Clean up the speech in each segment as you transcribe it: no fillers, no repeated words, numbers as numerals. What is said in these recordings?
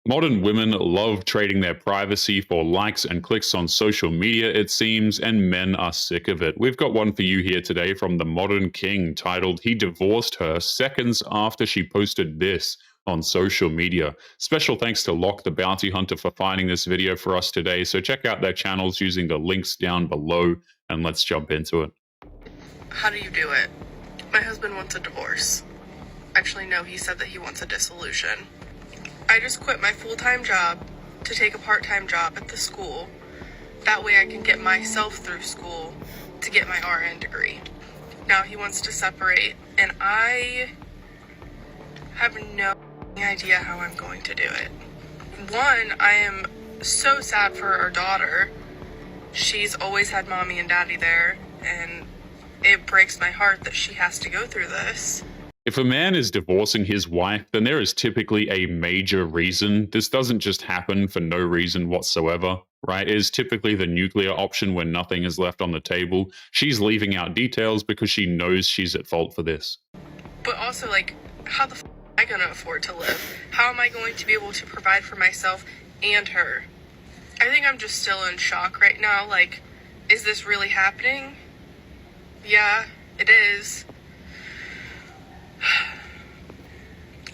Modern women love trading their privacy for likes and clicks on social media, it seems, and men are sick of it. We've got one for you here today from the Modern King titled, "He Divorced Her Seconds After She Posted This" on social media. Special thanks to Locke the Bounty Hunter for finding this video for us today, so check out their channels using the links down below, and let's jump into it. How do you do it? My husband wants a divorce. Actually, no, he said that he wants a dissolution. I just quit my full-time job to take a part-time job at the school. That way I can get myself through school to get my RN degree. Now he wants to separate, and I have no idea how I'm going to do it. One, I am so sad for our daughter. She's always had mommy and daddy there, and it breaks my heart that she has to go through this. If a man is divorcing his wife, then there is typically a major reason. This doesn't just happen for no reason whatsoever, right? It is typically the nuclear option when nothing is left on the table. She's leaving out details because she knows she's at fault for this. But also, like, how the f am I going to afford to live? How am I going to be able to provide for myself and her? I think I'm just still in shock right now. Like, is this really happening? Yeah, it is.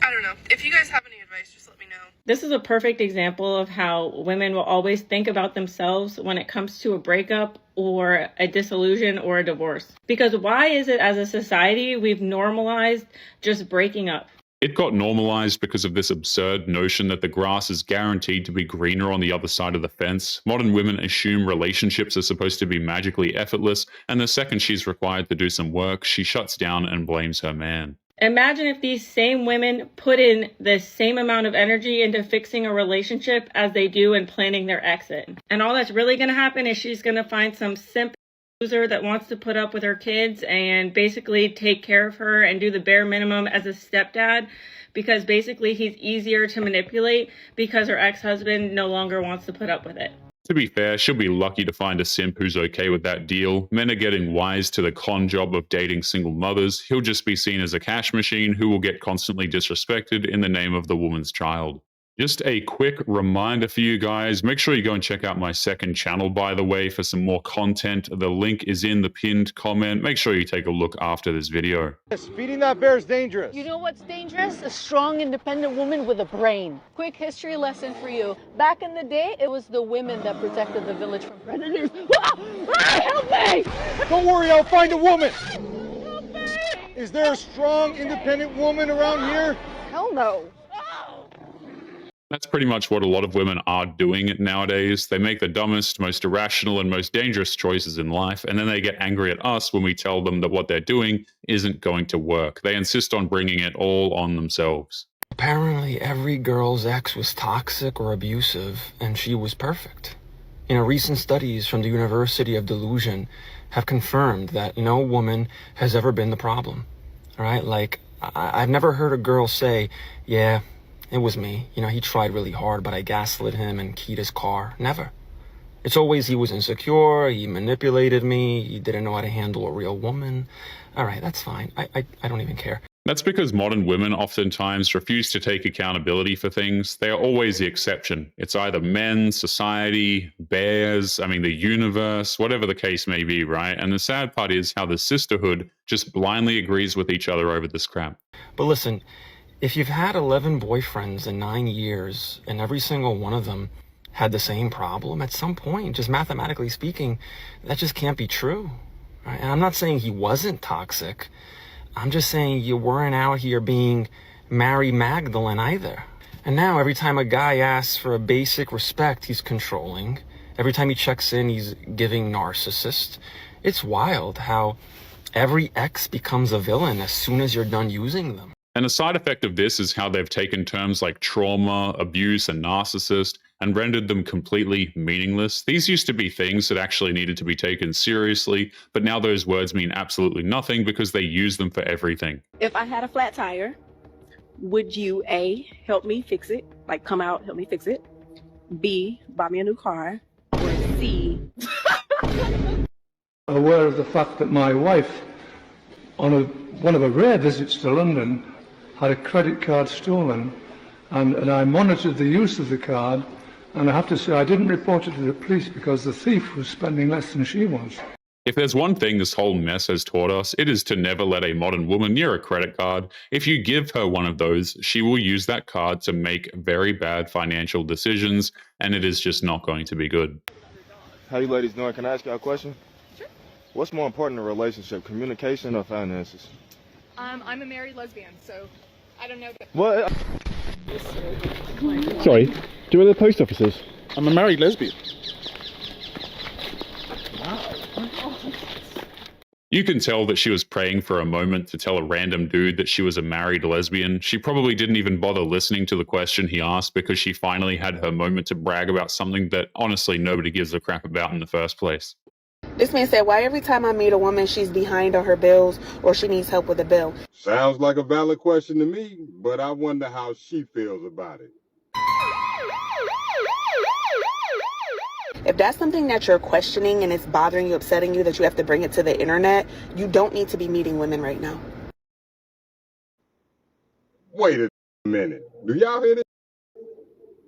I don't know. If you guys have any advice, just let me know. This is a perfect example of how women will always think about themselves when it comes to a breakup or a disillusion or a divorce. Because why is it as a society we've normalized just breaking up? It got normalized because of this absurd notion that the grass is guaranteed to be greener on the other side of the fence. Modern women assume relationships are supposed to be magically effortless, and the second she's required to do some work, she shuts down and blames her man. Imagine if these same women put in the same amount of energy into fixing a relationship as they do in planning their exit. And all that's really going to happen is she's going to find some simp loser that wants to put up with her kids and basically take care of her and do the bare minimum as a stepdad, because basically he's easier to manipulate because her ex-husband no longer wants to put up with it. To be fair, she'll be lucky to find a simp who's okay with that deal. Men are getting wise to the con job of dating single mothers. He'll just be seen as a cash machine who will get constantly disrespected in the name of the woman's child. Just a quick reminder for you guys, make sure you go and check out my second channel, by the way, for some more content. The link is in the pinned comment. Make sure you take a look after this video. Feeding that bear is dangerous. You know what's dangerous? A strong, independent woman with a brain. Quick history lesson for you. Back in the day, it was the women that protected the village from predators. Help me! Don't worry, I'll find a woman. Help me! Is there a strong, independent woman around here? Hell no. That's pretty much what a lot of women are doing nowadays. They make the dumbest, most irrational, and most dangerous choices in life, and then they get angry at us when we tell them that what they're doing isn't going to work. They insist on bringing it all on themselves. Apparently, every girl's ex was toxic or abusive, and she was perfect. Recent studies from the University of Delusion have confirmed that no woman has ever been the problem. All right? Like, I've never heard a girl say, yeah, it was me. He tried really hard, but I gaslit him and keyed his car. Never. It's always he was insecure, he manipulated me, he didn't know how to handle a real woman. All right, that's fine. I don't even care. That's because modern women oftentimes refuse to take accountability for things. They are always the exception. It's either men, society, bears, the universe, whatever the case may be, right? And the sad part is how the sisterhood just blindly agrees with each other over this crap. But listen, if you've had 11 boyfriends in 9 years and every single one of them had the same problem, at some point, just mathematically speaking, that just can't be true. Right? And I'm not saying he wasn't toxic. I'm just saying you weren't out here being Mary Magdalene either. And now every time a guy asks for a basic respect, he's controlling. Every time he checks in, he's giving narcissist. It's wild how every ex becomes a villain as soon as you're done using them. And a side effect of this is how they've taken terms like trauma, abuse, and narcissist and rendered them completely meaningless. These used to be things that actually needed to be taken seriously, but now those words mean absolutely nothing because they use them for everything. If I had a flat tire, would you A, help me fix it? Like come out, help me fix it? B, buy me a new car? Or C? Aware of the fact that my wife, on one of her rare visits to London, had a credit card stolen and I monitored the use of the card, and I have to say I didn't report it to the police because the thief was spending less than she was. If there's one thing this whole mess has taught us, it is to never let a modern woman near a credit card. If you give her one of those, she will use that card to make very bad financial decisions, and it is just not going to be good. How you ladies doing? Can I ask y'all a question? Sure. What's more important in a relationship, communication or finances? I'm a married lesbian, so I don't know. What? Sorry, do you know where the post office is? I'm a married lesbian. You can tell that she was praying for a moment to tell a random dude that she was a married lesbian. She probably didn't even bother listening to the question he asked because she finally had her moment to brag about something that honestly nobody gives a crap about in the first place. This man said, why every time I meet a woman, she's behind on her bills or she needs help with a bill? Sounds like a valid question to me, but I wonder how she feels about it. If that's something that you're questioning and it's bothering you, upsetting you, that you have to bring it to the internet, you don't need to be meeting women right now. Wait a minute. Do y'all hear this?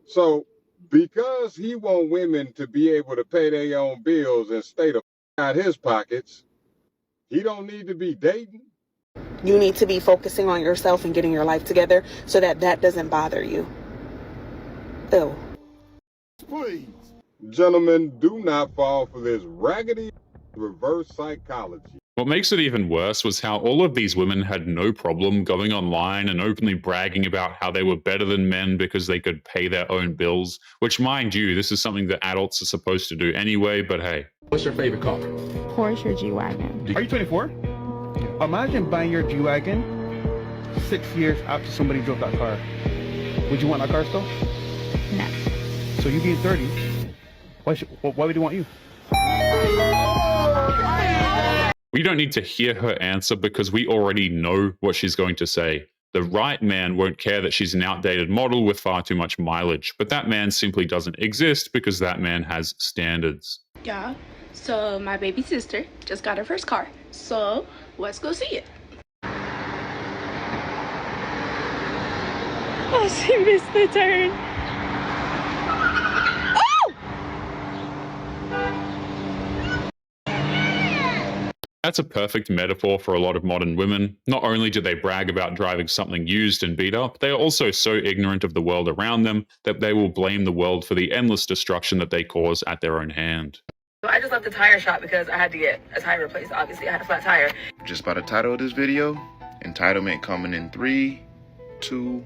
So, because he want women to be able to pay their own bills and stay the out his pockets, he don't need to be dating? You need to be focusing on yourself and getting your life together so that that doesn't bother you. Ew. Please. Gentlemen, do not fall for this raggedy reverse psychology. What makes it even worse was how all of these women had no problem going online and openly bragging about how they were better than men because they could pay their own bills, which, mind you, this is something that adults are supposed to do anyway, but hey. What's your favorite car? Porsche or G-Wagon. Are you 24? Imagine buying your G-Wagon 6 years after somebody drove that car. Would you want that car still? No. So you being 30, why would he want you? We don't need to hear her answer because we already know what she's going to say. The right man won't care that she's an outdated model with far too much mileage, but that man simply doesn't exist because that man has standards. Yeah, so my baby sister just got her first car, so let's go see it. Oh, she missed the turn. That's a perfect metaphor for a lot of modern women. Not only do they brag about driving something used and beat up, they are also so ignorant of the world around them that they will blame the world for the endless destruction that they cause at their own hand. I just left the tire shop because I had to get a tire replaced. Obviously, I had a flat tire. Just by the title of this video, entitlement coming in 3, 2,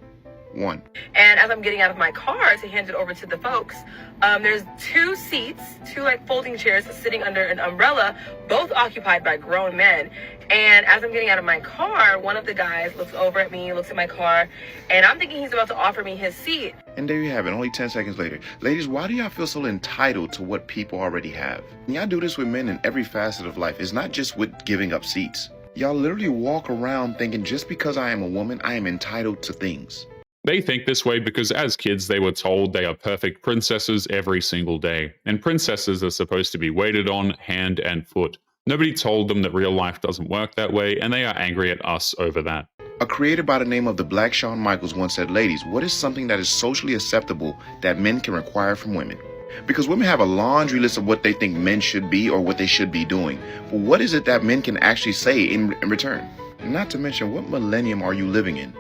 1. And as I'm getting out of my car to hand it over to the folks, there's two seats, two like folding chairs sitting under an umbrella, both occupied by grown men. And as I'm getting out of my car, one of the guys looks over at me, looks at my car, and I'm thinking he's about to offer me his seat. And there you have it, only 10 seconds later. Ladies, why do y'all feel so entitled to what people already have? Y'all do this with men in every facet of life. It's not just with giving up seats. Y'all literally walk around thinking just because I am a woman, I am entitled to things. They think this way because as kids they were told they are perfect princesses every single day, and princesses are supposed to be waited on hand and foot. Nobody told them that real life doesn't work that way, and they are angry at us over that. A creator by the name of the Black Shawn Michaels once said, ladies, what is something that is socially acceptable that men can require from women? Because women have a laundry list of what they think men should be or what they should be doing. But what is it that men can actually say in return? Not to mention, what millennium are you living in?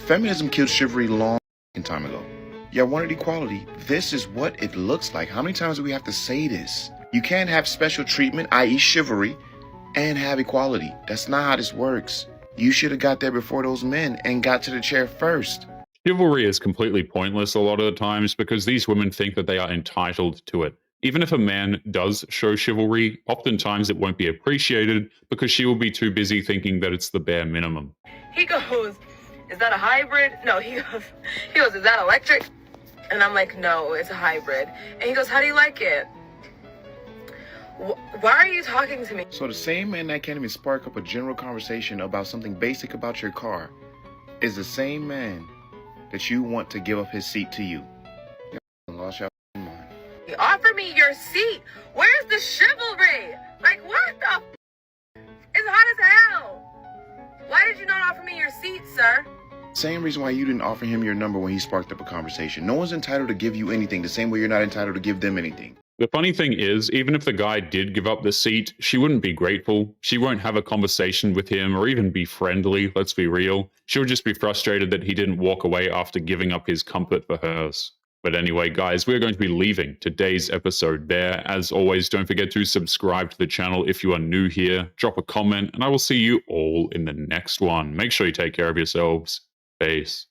Feminism killed chivalry long time ago. Y'all wanted equality. This is what it looks like. How many times do we have to say this? You can't have special treatment, i.e. chivalry, and have equality. That's not how this works. You should have got there before those men and got to the chair first. Chivalry is completely pointless a lot of the times because these women think that they are entitled to it. Even if a man does show chivalry, oftentimes it won't be appreciated because she will be too busy thinking that it's the bare minimum. He goes, is that a hybrid? No, he goes, is that electric? And I'm like, no, it's a hybrid. And he goes, how do you like it? Why are you talking to me? So the same man that can't even spark up a general conversation about something basic about your car is the same man that you want to give up his seat to you. Y'all lost your mind. Offer me your seat. Where's the chivalry? Like, what the It's hot as hell. Why did you not offer me your seat, sir? Same reason why you didn't offer him your number when he sparked up a conversation. No one's entitled to give you anything the same way you're not entitled to give them anything. The funny thing is, even if the guy did give up the seat, she wouldn't be grateful. She won't have a conversation with him or even be friendly, let's be real. She'll just be frustrated that he didn't walk away after giving up his comfort for hers. But anyway, guys, we're going to be leaving today's episode there. As always, don't forget to subscribe to the channel if you are new here. Drop a comment, and I will see you all in the next one. Make sure you take care of yourselves. Peace.